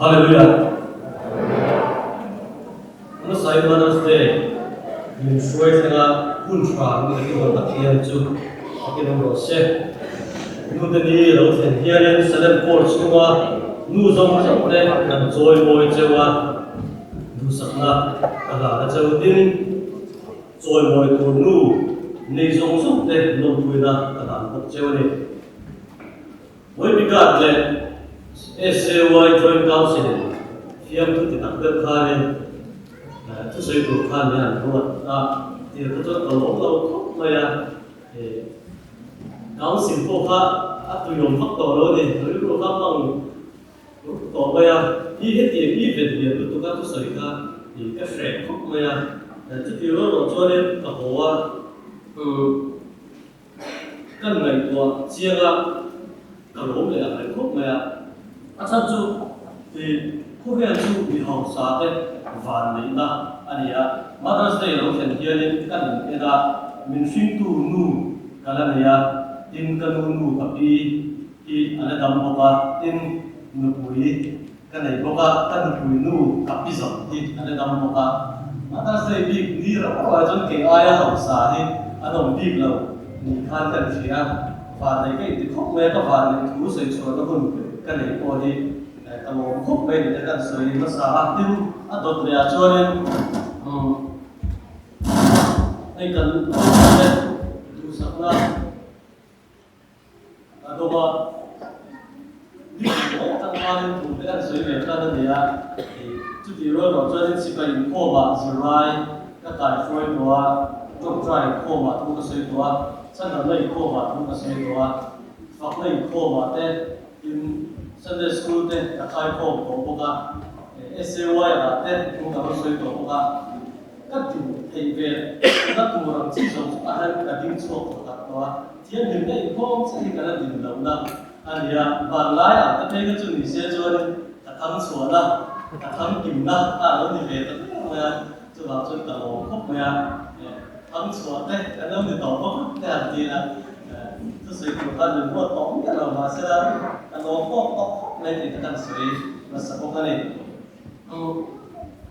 Hallelujah. Nó sai Mother's Day, mình suy ra quân phản cái đồ đặc biệt chú, cái đồ xe. Nu tên đi đâu thành hiện lên sẽ đem cột xuống qua, nu giống giống đây làm trôi môi treo qua, nu sắc na, cả là treo tin, trôi môi tu nu, này giống giống đây lồng đuôi na, cả là một treo này. Với bị gạt lên, SAY Joint Council, phiêm tu thì đặc biệt khai lên. Thứ sử dụng khan này hẳn luôn thì tôi cho tàu lỗ lâu khóc mà cáo xin cô khác tôi dùng phát tổ đó thì tôi lúc khác bằng tổ bây đi hết tiền đi về tiền tôi các tôi sử dụng thì cái phép khóc mà chứ điều đó là cho nên cả hồ cái này của chia ra cả lỗ này là khóc mà thật sự thì khúc hiện chú bị hỏng xa đấy và lý na anh ấy Mother's Day lâu thành hiện lên cái này là mình phim tu nu cái này tin cái nu cặp đi thì anh ấy đâm vào tin nu bùi cái này có cái bùi nu cặp đi rồi thì anh ấy đâm vào Mother's Day đi đi rồi có trong cái ai hỏng xa thì anh ông đi lâu mình khan cái gì và này cái khúc mấy cái và này thú sợi chuột nó còn cái này có đi cái mồm khúc bên để cái sợi nó xả tin đột ra cho nên anh cần tu sắc na đó mà đi có tăng lên tu để cái sợi về cái này thì chút điều đó cho nên chỉ cần khô mà dry cái tài phôi đó trong dry khô mà tu cái sợi đó sản phẩm này khô mà tu cái sợi đó phát này khô mà thế in Sunday school thế cái khai khô của bác SAY là thế chúng ta có soi tổ của các chủ thầy về các chủ làm chỉ dùng các anh các điểm số của các đó thiên hình này không sẽ cái là điểm đầu đó anh và lại các cái chuyện này sẽ cho nên các thằng số đó các thằng kim đó nó đi về tất cả cho vào cho tàu khóc mà thằng số đấy cái nó đi tàu khóc cái gì là thực sự của ta đừng có tóm cái nào mà sẽ là nó khóc lên thì cái thằng số là sao cái này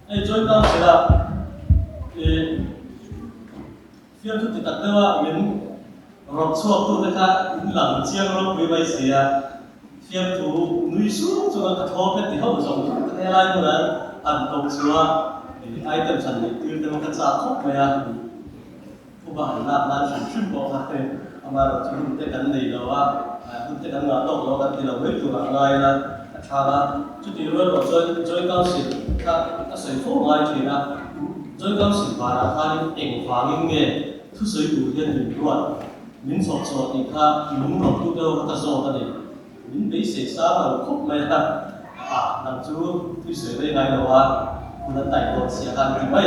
Joint Council là phiên thu thì tận đâu mình rộp suộc tu thế khác lẳng chiang rộp với bây giờ phiên thu nuôi xuống cho nó thô cái thì không dùng cái này là nữa ăn tôm chua thì ai tâm sản này tiêu tâm cái giá khóc mà thu bản là sản xuất bộ hạt này mà chúng ta cần gì đó chúng ta cần là tốt đó thì là mấy chủ là ngay là là chút điều đó là Joint Council các sản phố ngoài thì là Joint Council và là khai ảnh phá những nghề thứ sử dụng hiện hình luật mình sọt sọt thì khai đúng lòng tu đâu các sọt cái này mình bị xảy ra là khúc mày là làm chú thứ sử đây này là cũng đã tải đồ xe hàng thì mấy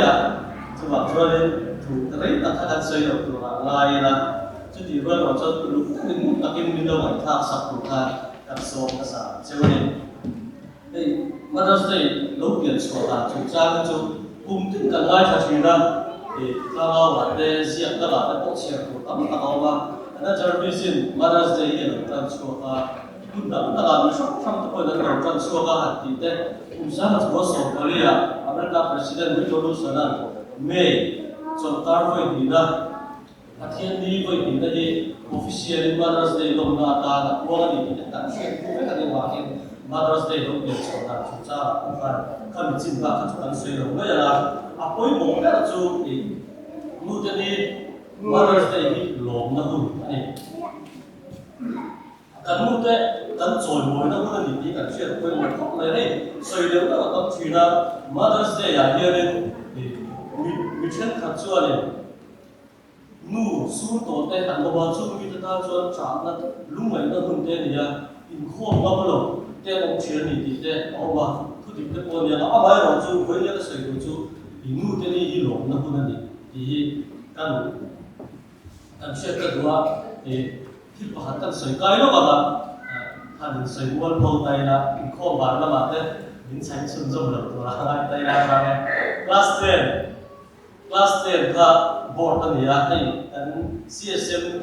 cho bạn cho nên thủ cái đấy là các xây được là ngay là chút điều đó là cho lúc mình là cái mình đâu phải thao sập của khai các sọt các sản cho nên Mother's Day lâu tiền số là chúng ta cái chỗ cùng tính cả ngay thật sự là thì ta nói là để diễn ta là cái bộ xe của tấm ta nói là nó cho biết xin Mother's Day là trong số là cũng đã ta làm sốc trong cái phần đó trong số là hạt thì thế cũng sẽ là số số cái gì American President Wilson May trong tar với thì đó thiên đi với thì đây official Mother's Day lúc nào ta là qua cái gì ta sẽ cũng phải cái gì mà Mother's Day lúc tiền số là chúng ta cũng phải cần chính là các chúng ta suy luận bây giờ là cuối cùng cái là chú thì nu tên đi Mother's Day thì lộn nó hùn này cần nu tên cần rồi mối nó hùn thì cần chuyện quên một khóc này đây suy luận đó là con chuyện là Mother's Day à here nên thì mình chân khát chua này nu xuống tổ tên hẳn bao chú mình ta cho chọn là lúc này nó hùn tên thì in khô nó bao lâu tên ông chuyện thì tên ông mà cứ tìm cái con nhà nó bây giờ chú với những cái sự của chú thì nu tên đi lộn nó hùn này thì cần xét cái đó thì khi mà hắn cần sợi cây nó vào là hắn sợi buôn bầu tay là khô bản là mà thế những sáng xuân rộng được là tay là mà class 10 là board anh ấy anh CSM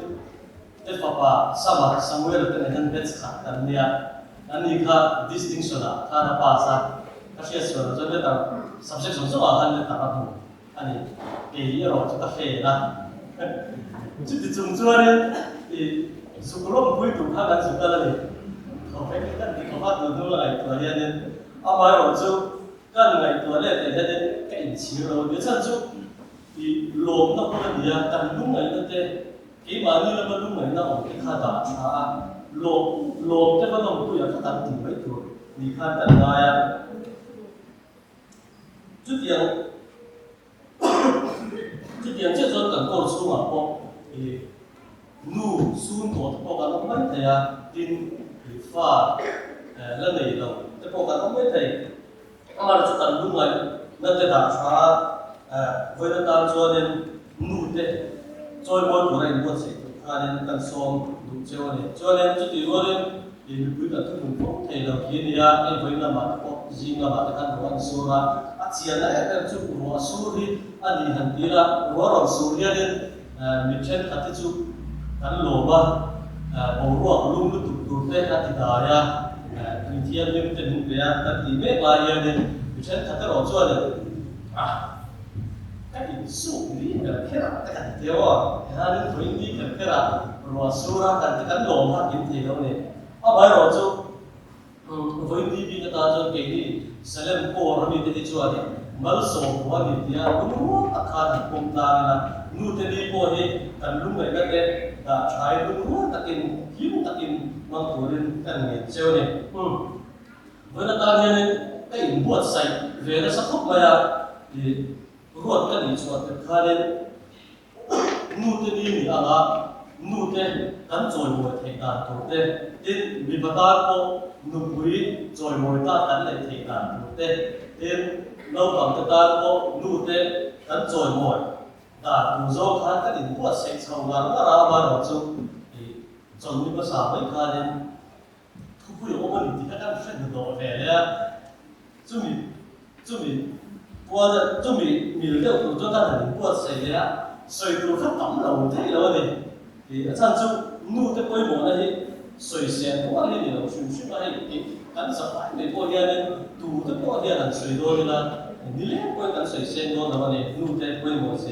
thế papa sama Samuel cái này hắn biết khác anh ấy anh đi khá distinction à khá là pasa các sĩ số cho nên là subject số số anh là tập hợp anh cái rồi cho các phê là chút thì chúng tôi thì số lượng vui tụ khá là chúng ta là không phải cái gì không phát được đâu lại tuổi nên à mà rồi chú cái này tuổi này thì nên cái gì rồi nếu sao chú thì lốm nó có gì à cần đúng này nó thế cái mà như là đúng này nó cái khá là à lốm cái nó cũng có khá là tìm mấy tuổi thì khá là đại chút tiền trước giờ cần có số mà có thì nu sun có cái nó mấy thầy à tin thì pha lần này đâu cái có cái nó mấy thầy mà là chút cần đúng này nó sẽ đặt ra với nó đang cho nên nu thế cho mọi người này muốn sẽ nên cần xong đúng chưa này cho nên chút thì rồi thì quý cả thứ mình cũng thầy đầu tiên thì em với là mà có gì là mà cái thằng số ra chia lại cái chút của số đi anh đi hành đi là rồi số đi nên mình trên cái chút cái lỗ ba bầu ruộng luôn luôn tụt tụt thế cái thì đại mình thiên mình tình về cái thì mấy lại nên mình trên cái rồi cho nên cái số đi cái cái điều cái nên phải đi cái rồi số ra cái lỗ mà kiếm thì đâu này bây giờ cho với đi cái ta cho cái gì Salem ko rami te chu ani mal so ko ani dia lu akha kum ta na nu te ni ko he kan lu ngai ga ke da chai lu takin hiu takin mang turin kan nge cheu ne với ta ne cái buat sai về nó sắp khóc mà thì ruột cái gì cho cái khai lên nu te ni ni anga nu te kan choi mo the ta to te tin mi bata ko nu bui choi mo ta kan le the ta to te tin lâu cầm ta ko nu te kan choi mo ta tu zo khan ka din ko se chau ga ra ba ro chu thì chon ni ba sa mai kha lên thu bui o ma ni ti ka kan shen do ve le chu mi qua chu mi le tu cho ta là ko se le soi tu khắp tấm lòng thế rồi này thì ở trong chung nu tới quay mỏ này soi sen cũng là những điều xuyên xuyên là cái cắn sập phải để coi nên tu tới coi là soi đôi là đi lên coi cắn soi sen đôi là này nu tới quay mỏ sẽ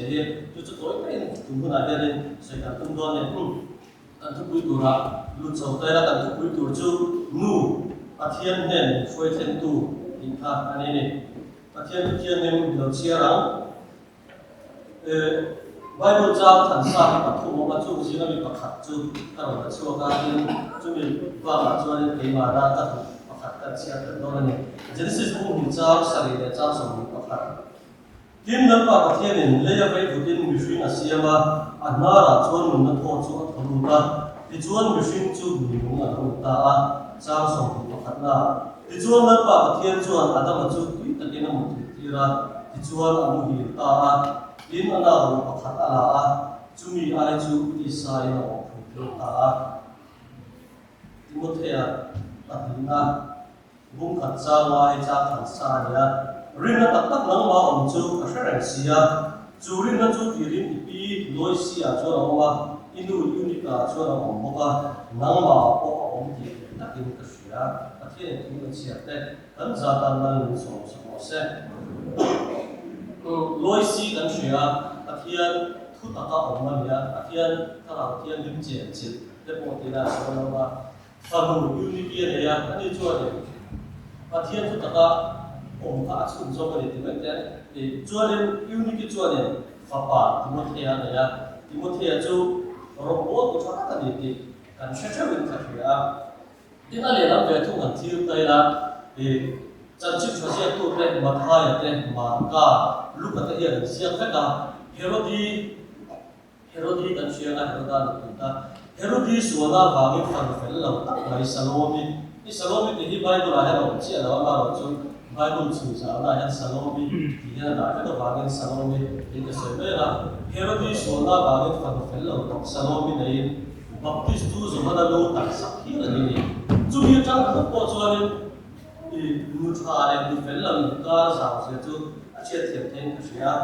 cho tối cái tu là nên soi cắn tung đôi này cắn thức cuối tu ra luôn sau tới là cắn thức cuối tu chu nu thiên nên phơi thiên tu hình thà anh này thiên nên điều chia răng Bible jam thành sa thì bắt thu một chút gì nó bị bắt khát chút, cái đó là chưa cái gì, chúng mình vào mà cho nên cái mà ra cái bắt khát cái chia cái đó này, Genesis cũng hình jam, sa thì jam xong bị bắt khát. Tin năm bắt thiên nên lấy về vụ tin mình suy nghĩ xem mà, anh nói là chuan mình nó thua chuan thằng ta, thì chuan mình suy nghĩ chút mình muốn là thằng ta, jam xong bị bắt khát là, thì chuan năm bắt thiên chuan anh ta mà chút cái cái nó một tí ra, thì chuan anh muốn hiểu ta. Tin anh nào bắt khát là chúng mình ai chú đi sai nó không ta thì một thế đặt na bung khát sa ngoài cha khát sa nhá riêng nó tập tập năng mà ông chú cái sự này xia chú riêng nó chú thì riêng bị lối xia cho nó mà inu unica cho nó ông mà năng mà ông thì đặt in cái xia cái thế này thì nó xia thế cần ra tan năng sống sống sẽ lối xi cần xia cái thiên thu tất cả ông mà nhá cái thiên các lão thiên linh chiến chiến để bộ tiền là cho nó mà phần hồn unica này à cái như cho này cái thiên thu tất cả ông cả chúng cho cái gì vậy đấy thì cho nên unica cho này pháp bản thì một thế này à thì một thế chú robot của chúng ta cái gì cần sẽ cho mình phải à thế là để làm về thu ngân tiêu đây là thì chân chính cho xe tu đây mà thay đây mà cả lúc mà cái hiện riêng khác là Herodi cần xuyên là Herodi số na vàng cái phần phải là tắc lại Salome thì Bible là hay là chỉ là nó cho Bible chủ giáo là hay Salome thì là đại cái vàng cái Salome thì cái sự đấy là Herodi số na vàng cái phần phải là tắc Salome này Baptist tu rồi mà nó tắc sắc khi là gì chú hiểu rằng nó có cho nên thì người thà này phải là cái giáo sẽ chú chia thiệt thêm cái gì á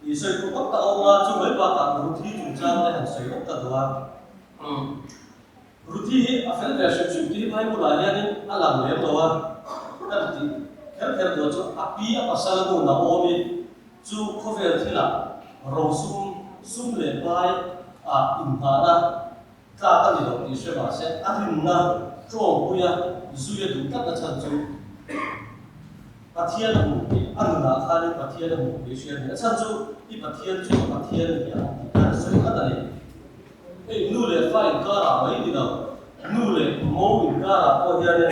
thì soi cũng có ông chú mới vào cả một thi chủ trang để hành soi cũng cả đó Ruti afel version ti bai mula yani alam lem doa tadi ker do chu api apasal nu na omi chu khovel thila sum le bai a inhana ta ta ni do ti she ma se arin na chong puya zuye du ta ta chan chu pathian mu anu na khani pathian mu be she ni chan chu I pathian chu pathian ya ta so ka da ni nu le fa in ka ra mai di na nu le mo in ka ra ko ya ne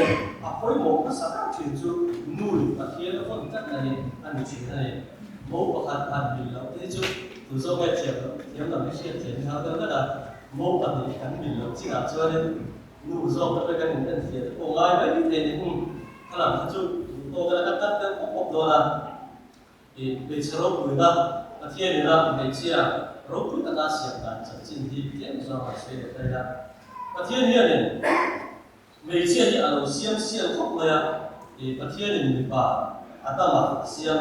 a koi mo ka sa ka chin chu nu le pathian ko ta na ni an chi na ni mo pa khat an bi lo te chu tu so mai che lo yam na me she che ha ka da mo pa ni kan bi lo chi na chu ne nu so ka ka ni an che ko ngai mai ni te ni ka la chu to ka ka ta ta ko do la e be chro bu na pathian ni na me chi a rốt ta ta siam ta chân chính thì tiện do mà suy được đây là và thiên nhiên này mấy chuyện như ở siam khóc này thì và thiên nhiên mình bà Adam mà siam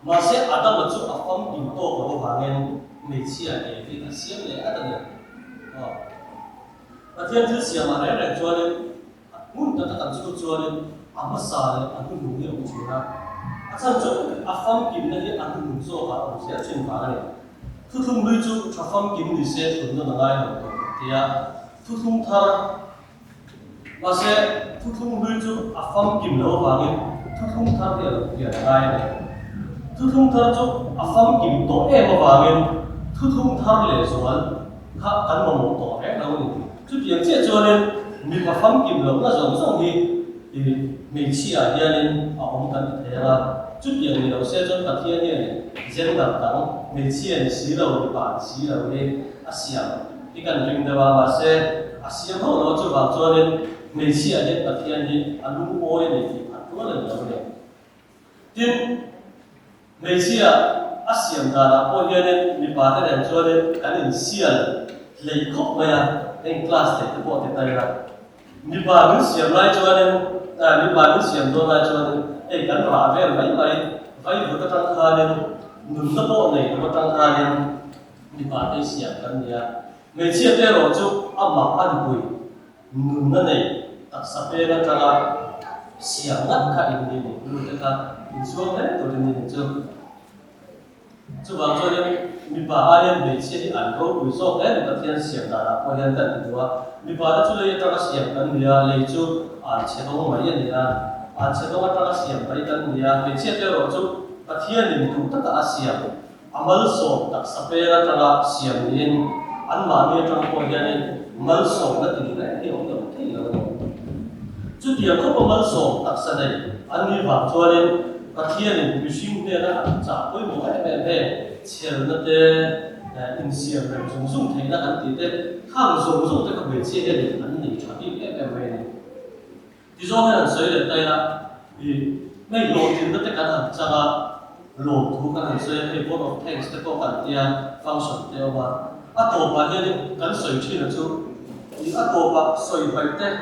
mà sẽ Adam mà chụp phong hình to của vàng em mấy chuyện này thì siam này Adam này và thiên thứ siam mà này cho nên muốn ta ta chụp cho nên amma sa này anh cũng hiểu chuyện đó anh chụp phong hình này thì anh cũng做好sẽ chuyện vàng này thu thung lui chu cho phong kim đi xe thuần nó ngay học thì thu thung thar và sẽ thu thung lui chu phong kim lâu vàng thu thung thar thì ngay này thu thung thar chu phong kim tổ em vàng thu thung thar lệ rồi khác cắn vào một tổ hết đâu này chút tiền chết cho nên mình và phong kim lâu nó giống thì mình chia ra nên ông cần thế là chút tiền thì đầu xe cho cả thiên này dân đẳng đẳng mình chia xí đầu thì bản xí đầu đi Asia thì cần dùng để vào xe Asia không nó cho vào cho nên mình chia hết cả thiên thì anh đúng ôi này thì anh cũng là nhiều này tin mình chia Asia đã ôi nên mình bảo thế này cho nên cái này chia lấy khóc mà en class thì cái bộ thì tay ra mình bảo mình chia lại cho nên mình bảo mình chia đôi lại cho nên cái rạ về mấy phải vừa cái tăng kha nên nung nó bộ này nó tăng kha nên đi bà đây xỉa cái này mấy chiếc cái rồi chú âm ăn bùi nung nó này đặc sắc về nó tăng xỉa ngắt cả in đi này luôn cái ta in xuống hết rồi nên chú bảo cho nên mình bà ai em mấy chiếc thì ăn rồi bùi xuống hết người ta thiên xỉa đã qua hiện tại thì đó mình bà đã chú lấy tăng xỉa cái này lấy chú ăn chế độ mấy này anh sẽ có một cái siam phải cần nhà về chia theo rồi chú và thiên nhiên tụ tất cả siam amal so đặc sắc về là cái siam nên anh mà nghe trong câu chuyện này amal so là tình này thì ông đồng thấy rồi chú tiền không amal so đặc sắc này anh đi vào cho nên và thiên nhiên bị sinh nên là trả với một cái về chia nó để in siam rồi dùng thấy là anh thì để không dùng để có về chia để anh đi cho đi cái về này thì do hay là sấy đến đây là vì mấy lột thì nó tất cả là chắc là lột thu cái hàng sấy hay board of tanks tất cả các tia function theo mà tổ bà hiện cái sấy chi là chú thì tổ bà sấy phải thế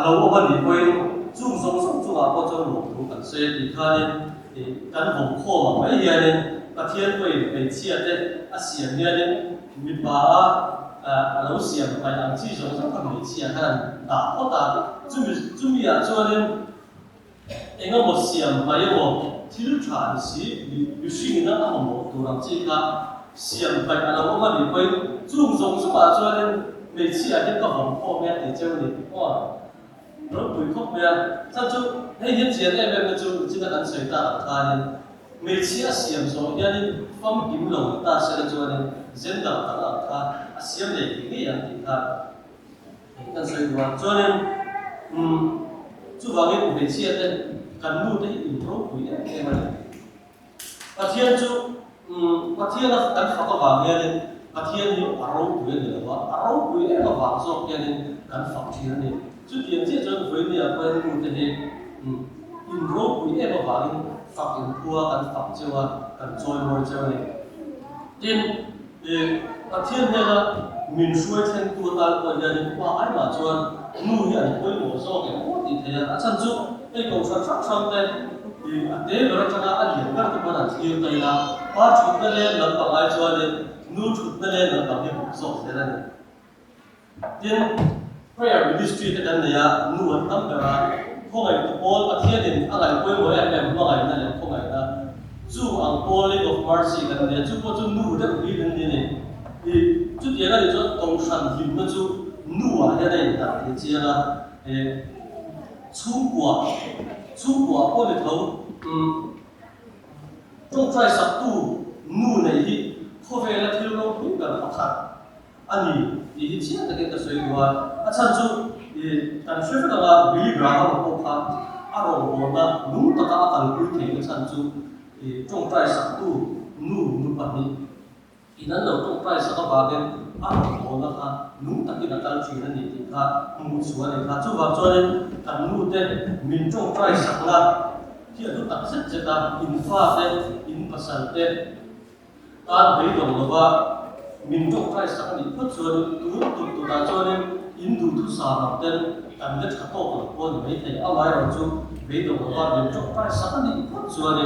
lâu mà đi quên dùng là có cho lột thu cái sấy thì khai thì cái vùng khô mà mấy hiện nên cái thiên quên về chia thế xiên nên mình bảo lâu xiên phải làm chi dùng cái mấy chia cái đã có đã chuẩn bị cho nên anh em một xiên phải một thiếu tràn xí bị suy nghĩ nó một đồ làm chi cả xiên phải lâu mà đi quên dùng cho nên mấy chia cái vùng khô mẹ thì chơi này哇rồi bùi khóc mẹ sao chú hay hiện diện em chú chỉ là ăn sợi ta làm khai nên mấy chia xiên rồi nên phong kiếm lồng ta sẽ cho nên dân đảo ta làm khai xiên này thì cái gì thì khai ăn sợi vào cho nên chú vào cái mấy chia đây cần mua đấy improve của em này và thiên chú và thiên là cần phải có vàng nên và thiên thì áo của em là áo của em là vàng rồi nên cần phải thiên này chú tiền chỉ cho với nhà quen mua thế improve của em là vàng phát triển qua cần phát triển cần chơi môi chơi này nên và thiên này là mình suy thêm tua ta của nhà nên qua ai mà cho nuôi nhà quên một số cái món thì thế là chân chú cái cầu sản xuất xong đây thì để rồi cho nó ăn hiện các cái món ăn nhiều đây là ba chút nó lên là bằng ai cho nên nuôi chút nó lên là bằng cái một số thế này nên prayer ministry te kan ya nu an tam bera ko ngai to pol athia din angai koi moi am mo ngai na le ko ngai na chu ang pol of mercy kan ne chu po chu nu de bi den ne e chu dia ga chu tong san him na chu nu a ya dai ta ni chia na e chu kwa po le thau trong trai sắc tu nu này thì có vẻ là thiếu lâu cũng cần học hành anh thì chỉ là cái sợi đua anh chân chú thì anh suy phải là bị gã mà không phải anh rồi còn là đúng tất cả các cụ thể cái chân chú thì trong trai sắc tu nu bản đi thì nó đầu trong trai sắc các bạn anh rồi còn là đúng tất cả các chuyện này thì cả một số này cả chú vào cho nên anh nu tên mình trong trai sắc làที่อนุตัดเสร็จจากอินฟ้าเตอินภาษาเตการไปดงว่ามินจงใครสักนิดพุทธส่วนตัวตาจวนอินดูทุสารับเต้นการเด็ดขัดโต้กับคนไม่ใช่เอาไว้เราจูไปดงว่ามินจงใครสักนิดพุทธส่วน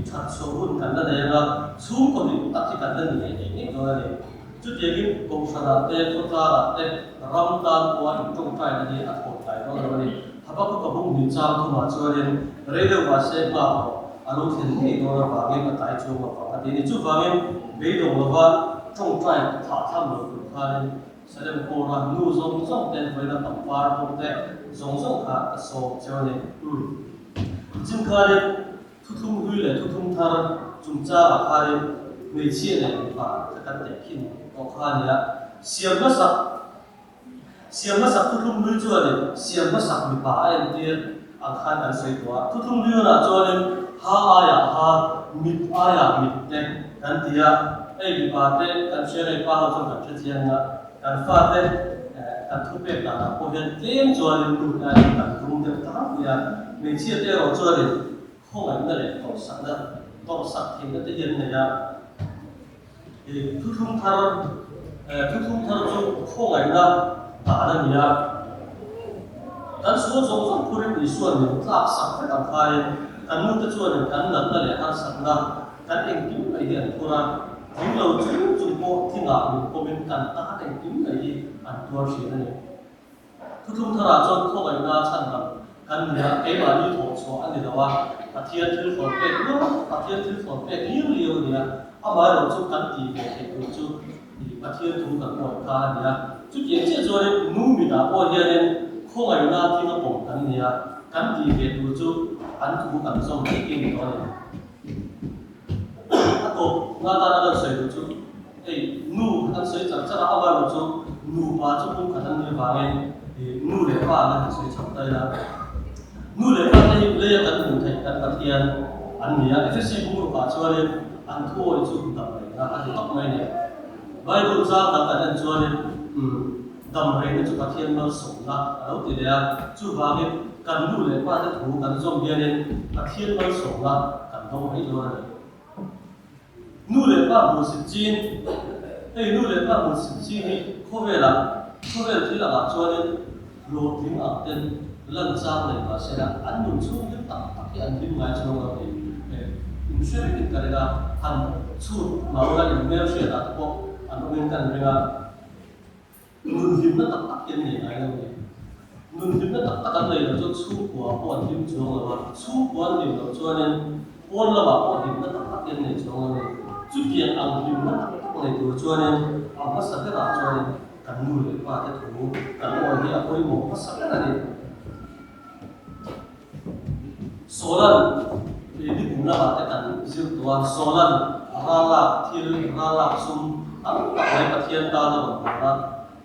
ชัดโชว์กันนั่นเองว่าสูงคนตัดที่กันนั่นเองนี่ก็เลยจุดยิ่งกงสระเตพุทธาเตรำตามวันจงใครนั่นเองอัดโหดใจเราเลยถ้าพวกกบุ้งดินจามทุมาชวนเรื่องว่าเสกมาอารมณ์เห็นที่ตัวเราบางอย่างตายจูมาฝั่งที่นี่จูบางอย่างเบียดงว่าจงใจถ่าทำหรือคุณค่าเนี่ยแสดงโครานูซงเต็มไปด้วยตับปลาตรงแต่ซงขาโซ่เจ้าเนี่ยจึงค่าเนี่ยทุ่มหุ่ยเลยทุ่มทารจุ่มจ้าค่าเนี่ยไม่เชี่ยเลยฝ่าจะกันแต่ขินก็ค่าเนี่ยเสียงมาสักทุ่มหุ่ยจวนเนี่ยเสียงมาสักมีป่าเอ็นเดียอังคารอันสวยตัวทุ่มหุ่ยน่ะจวนเนี่ยหาอายะหามิดอายะมิดเนี่ยกันที่อ่ะไอ้มีป่าเต้กันเชื่อในป่าเราต้องกันเชื่อเนี่ยกันฟ้าเต้กันทุบเป็ดกันนะพอเห็นเต็มจวนเนี่ยดูได้กันตรงเดียวทั้งเนี่ยไม่เชื่อเต้เราจวนเนี่ยห้องนั้นเลยต้องสักทิ้งกันจะเย็นเนี่ยทุ่มทารจุห้องไหนนะตาเนี่ยกันส่วนผู้เรียนในส่วนหนึ่งหลักสักแต่กันไปกันนู้นจะส่วนหนึ่งกันนั้นเลยกันสักนะกันเองกินไปเดียนตัวนั้นถึงเราจุดโพที่งานก็เป็นกันตาเองกินไปอันตัวเสียนี่ทุ่มทารจนห้องไหนนะฉันกันเนี่ยไอ้บ้านนี้ถูกสอนอันนี้ว่าอาเทียนที่ฝนเป็ดเลี้ยวเนี่ยเอามาเราจุดกันตีไปจุดอาเทียนถูกกันหมดกันเนี่ยจุดอย่างเช่นส่วนนู้นมีดาบเฮียเนี่ยข้อไหนน่าที่เราบอกกันเนี่ยกันตีไปจุดอันถูกกันส่งที่กินตัวเนี่ยถ้าตัวงานการเราใส่จุดไอ้นู้นอันใส่จังจะเอามาเราจุดนู้นมาจุดพุ่งกันนั่นเนี่ยบางเองนู้นเลยว่านั่นใส่จังได้ละนู้นเลยว่าในเรื่องกันหมู่ไทยกันเทียนอันนี้เอฟซีบุ้งป่าชวนเลยอันทั่วจุดต่างเลยนะอันนี้ต้องไม่เนี่ยใบบุญสร้างต่างกันชวนเลยดำเริงจุดเทียนมาส่งนะแล้วทีเดียวจุดบางเนี่ยกันนู้นเลยว่าจะถูกกันส่งเดียเนี่ยเทียนมาส่งนะกันต้องให้ด้วยนู้นเลยว่าบุญสิจีนไอ้นู้นเลยว่าบุญสิจีนนี่ข้อเวลาที่เราชวนเนี่ยโลดทิ้งอ่ะเต็มเรื่องสร้างเลยว่าเสร็จแล้วอันนู้นช่วงที่ตัดที่อันที่ไม่ช่วงเราเนี่ยอินเชื่อติดกันเลยนะอันช่วงมาว่าอินเมลเชื่อตัดพวกอันนู้นกันเลยนะนุ่นหิมนั่นตัดยังไงไงเราเนี่ยนุ่นหิมนั่นตัดกันเลยเราจะสู้กว่าป้อนหิมช่วงเราว่าสู้กว่าหิมเราช่วงนี้ป้อนเราว่าป้อนหิมนั่นตัดยังไงช่วงเราเนี่ยจุดเดียงอังหิมนั่นตัดในตัวช่วงนี้เอาภาษาที่เราช่วงนี้กันนุ่นเลยว่าจะถูกกันว่าที่เอาไปหมกภาษาที่ไหนโซลันที่ผมเล่าแต่กันสิบตัวโซลันราลาทิลราลาซุมอันตัดในประเทศตาเราบอกว่า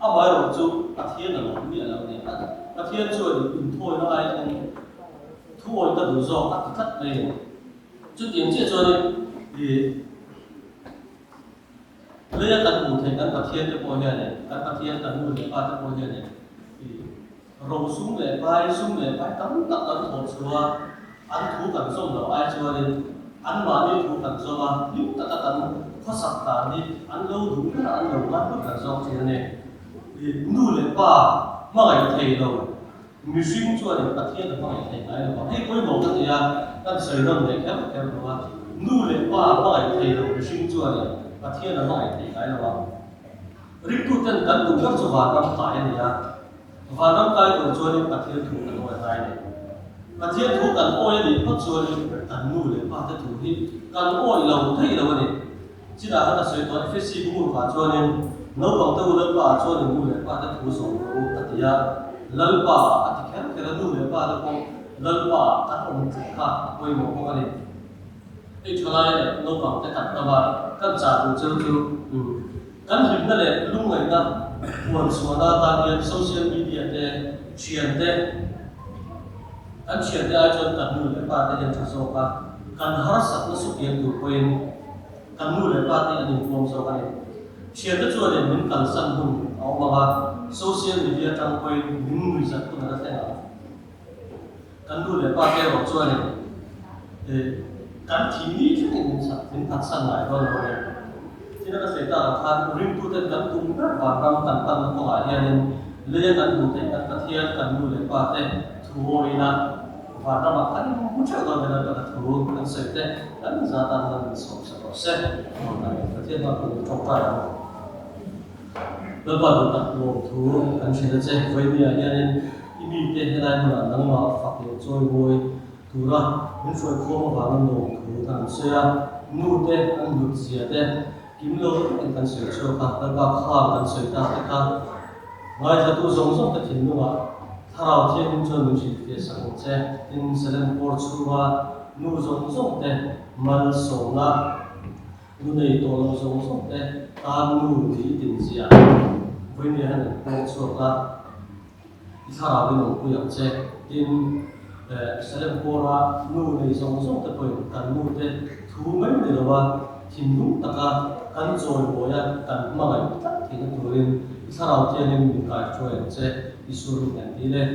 เอาไว้เราจุประเทศเราไม่เอาเนี่ยประเทศช่วยอุ่นถ้วยอะไรเนี่ยถ้วยก็ดูซอกทัดเลยจุดอย่างเช่นช่วยเรื่องการพูดถึงการประเทศจะพอเนี่ยการประเทศการพูดถึงการจะพอเนี่ยเราสุ่มเลยไปตั้งแต่การถอดชัวอันถูกกันส่งเราไอ้ชัวเนี่ยอันมาเนี่ยถูกกันส่งมายุ่งแต่กันข้อสักการนี่อันเราดูกันอันเราไม่ถูกกันส่งเช่นเนี่ยนู่นเลยป่าไม่ไงไทยเรามีสิ่งชัวเนี่ยประเทศเราไม่ไงไทยเราให้คนบอกกันเนี่ยกันใส่เรื่องเนี่ยแค่ว่านู่นเลยป่าไม่ไงไทยเรามีสิ่งชัวเนี่ยประเทศเราไม่ไงไทยเราริบทุกท่านกันดูกันสว่างกันตายเนี่ย và năm cái của cho nên bát thiên thủ cần oi hai này bát thiên thủ cần oi thì phát cho nên cần nu để bát thiên thủ thì cần oi lâu thấy đâu này chỉ là hắn soi toán FSC cũng một cho nên nấu bằng tàu lần ba cho nên nu để bát thiên thủ sống của tất cả lần ba thì cái nu để bát thiên thủ lần ba các ông khác quay một cái này cái chỗ này nấu bằng cái cắt tàu các trả của chơi chơi kan himna le lung ngai na mon suana ta ni social media te chian te an chian te ai chon kan nu le pa te chen so ka kan har sak na su pian tu poin kan nu le pa te ani pom so ka ni chian te chu le min kan san hun au ma ba social media tang poin min nu zat tu na te na kan nu le pa te ro chu ni kan thi ni chu ni min thật san lại ron ro neที่นั่นก็เสียตาทานริมตัวเต็มกันตุ้งแบบว่าเรากันตั้งตัวหายเนี่ยเลี้ยงกันดูเต็มกันกระเทียมกันดูเลยว่าแต่ทัวร์นะว่าเราแบบกันมุชเราเป็นอะไรกันทัวร์กันเสร็จแต่กันจะตั้งกันสองสามเซตกันกระเทียมมาเป็นจงใจแล้วก็ดูตัดลงทัวร์กันเสร็จแต่ไว้เนี่ยเนี่ยอีมีเตะให้ได้มาหนังมาฝักเลยจอยมวยทัวร์มันช่วยโค้งมามันลงทัวร์กันเสียนู่นเตะอันหลุดเสียเตะกิมโลเป็นการเสียชั่วคราวแล้วก็ข้ามการเสียตาแต่การง่ายจะตู้สงสารแต่ทิ้งว่าถ้าเราเที่ยวจนมีชีวิตสังเกตอินเซเลนปอร์ชัวนู่สงสารแต่มันส่งละนู่ในตัวเราสงสารแต่ตามนู่ที่ดินเสียวันนี้เนี่ยปอร์ชัวละถ้าเราเป็นคนผู้ใหญ่เจ้อินเซเลนปอร์นู่ในสงสารแต่เป็นการนู่แต่ทูไม่ได้หรอว่าทิ้งนู่ตะการกันโจยบ่อยกันมาไงที่นั่นตัวเองที่เราเที่ยวนี่มีการช่วยเจ้าอิสุรุกันที่เลย